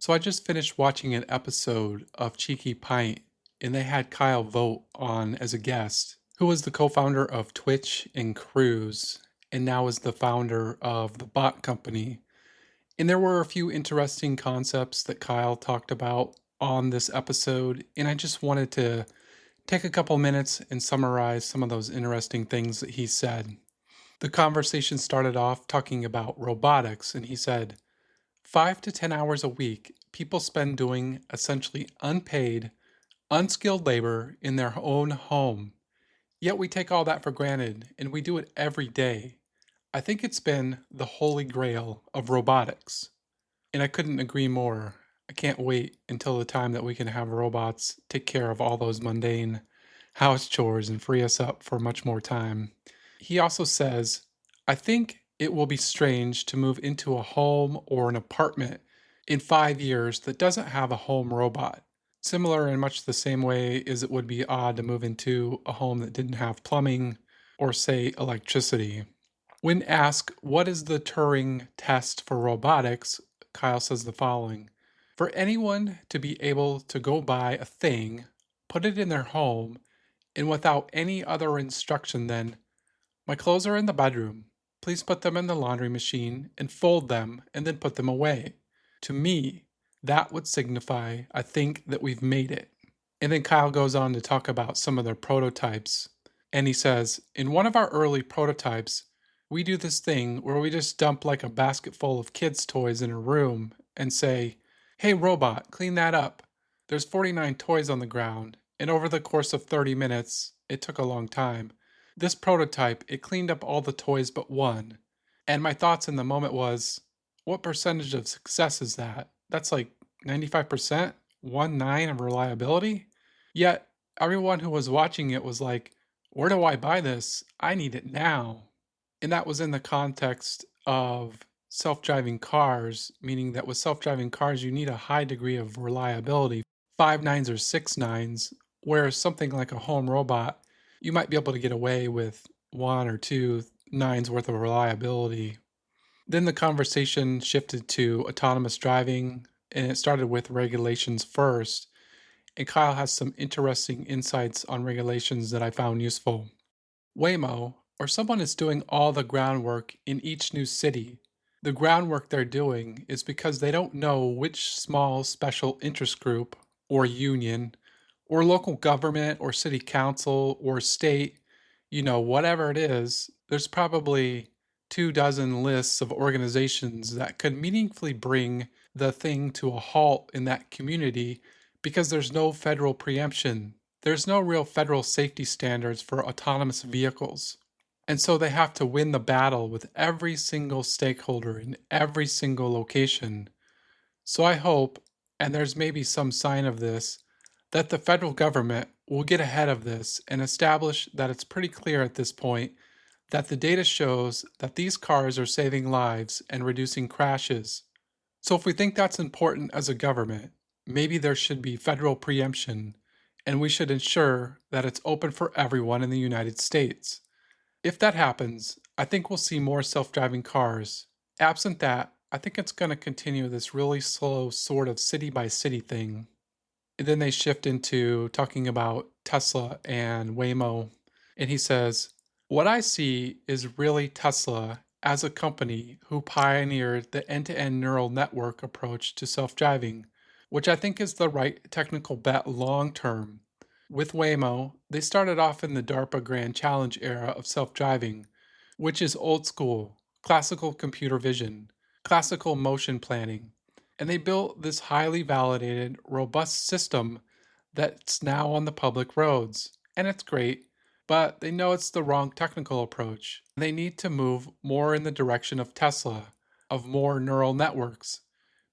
So I just finished watching an episode of Cheeky Pint, and they had Kyle Vogt on as a guest, who was the co-founder of Twitch and Cruise, and now is the founder of the bot company. And there were a few interesting concepts that Kyle talked about on this episode, and I just wanted to take a couple minutes and summarize some of those interesting things that he said. The conversation started off talking about robotics, and he said, 5 to 10 hours a week, people spend doing essentially unpaid, unskilled labor in their own home. Yet we take all that for granted and we do it every day. I think it's been the holy grail of robotics. And I couldn't agree more. I can't wait until the time that we can have robots take care of all those mundane house chores and free us up for much more time. He also says, I think it will be strange to move into a home or an apartment in 5 years that doesn't have a home robot. Similar in much the same way as it would be odd to move into a home that didn't have plumbing or, say, electricity. When asked what is the Turing test for robotics, Kyle says the following. For anyone to be able to go buy a thing, put it in their home, and without any other instruction than, my clothes are in the bedroom, please put them in the laundry machine and fold them and then put them away. To me, that would signify I think that we've made it. And then Kyle goes on to talk about some of their prototypes. And he says, in one of our early prototypes, we do this thing where we just dump like a basket full of kids' toys in a room and say, hey robot, clean that up. There's 49 toys on the ground, and over the course of 30 minutes, it took a long time. This prototype, it cleaned up all the toys but one. And my thoughts in the moment was, what percentage of success is that? That's like 95%, 1.9 of reliability? Yet, everyone who was watching it was like, where do I buy this? I need it now. And that was in the context of self-driving cars, meaning that with self-driving cars, you need a high degree of reliability, 5.9s or 6.9s, whereas something like a home robot, you might be able to get away with 1 or 2 nines worth of reliability. Then the conversation shifted to autonomous driving, and it started with regulations first. And Kyle has some interesting insights on regulations that I found useful. Waymo, or someone is doing all the groundwork in each new city. The groundwork they're doing is because they don't know which small special interest group or union or local government or city council or state, whatever it is, there's probably 2 dozen lists of organizations that could meaningfully bring the thing to a halt in that community because there's no federal preemption. There's no real federal safety standards for autonomous vehicles. And so they have to win the battle with every single stakeholder in every single location. So I hope, and there's maybe some sign of this, that the federal government will get ahead of this and establish that it's pretty clear at this point that the data shows that these cars are saving lives and reducing crashes. So if we think that's important as a government, maybe there should be federal preemption, and we should ensure that it's open for everyone in the United States. If that happens, I think we'll see more self-driving cars. Absent that, I think it's going to continue this really slow sort of city by city thing. And then they shift into talking about Tesla and Waymo. And he says, what I see is really Tesla as a company who pioneered the end-to-end neural network approach to self-driving, which I think is the right technical bet long term. With Waymo, they started off in the DARPA Grand Challenge era of self-driving, which is old school, classical computer vision, classical motion planning, and they built this highly validated, robust system that's now on the public roads. And it's great, but they know it's the wrong technical approach. They need to move more in the direction of Tesla, of more neural networks,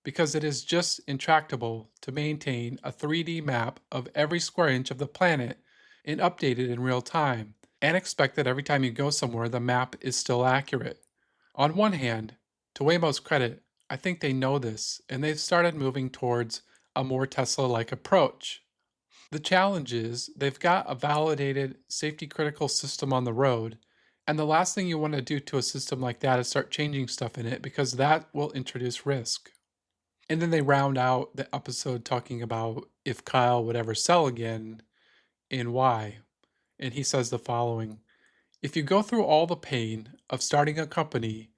because it is just intractable to maintain a 3D map of every square inch of the planet and update it in real time, and expect that every time you go somewhere the map is still accurate. On one hand, to Waymo's credit, I think they know this, and they've started moving towards a more Tesla-like approach. The challenge is they've got a validated safety-critical system on the road, and the last thing you want to do to a system like that is start changing stuff in it because that will introduce risk. And then they round out the episode talking about if Kyle would ever sell again and why. And he says the following: if you go through all the pain of starting a company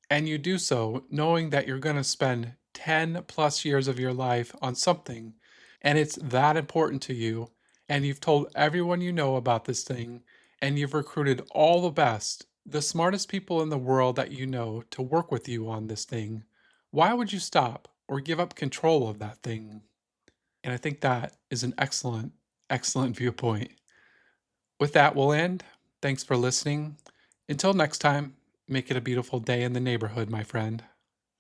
and you do so knowing that you're going to spend 10 plus years of your life on something and it's that important to you, and you've told everyone you know about this thing, and you've recruited all the best, the smartest people in the world that you know to work with you on this thing, why would you stop or give up control of that thing? And I think that is an excellent, excellent viewpoint. With that, we'll end. Thanks for listening. Until next time, make it a beautiful day in the neighborhood, my friend.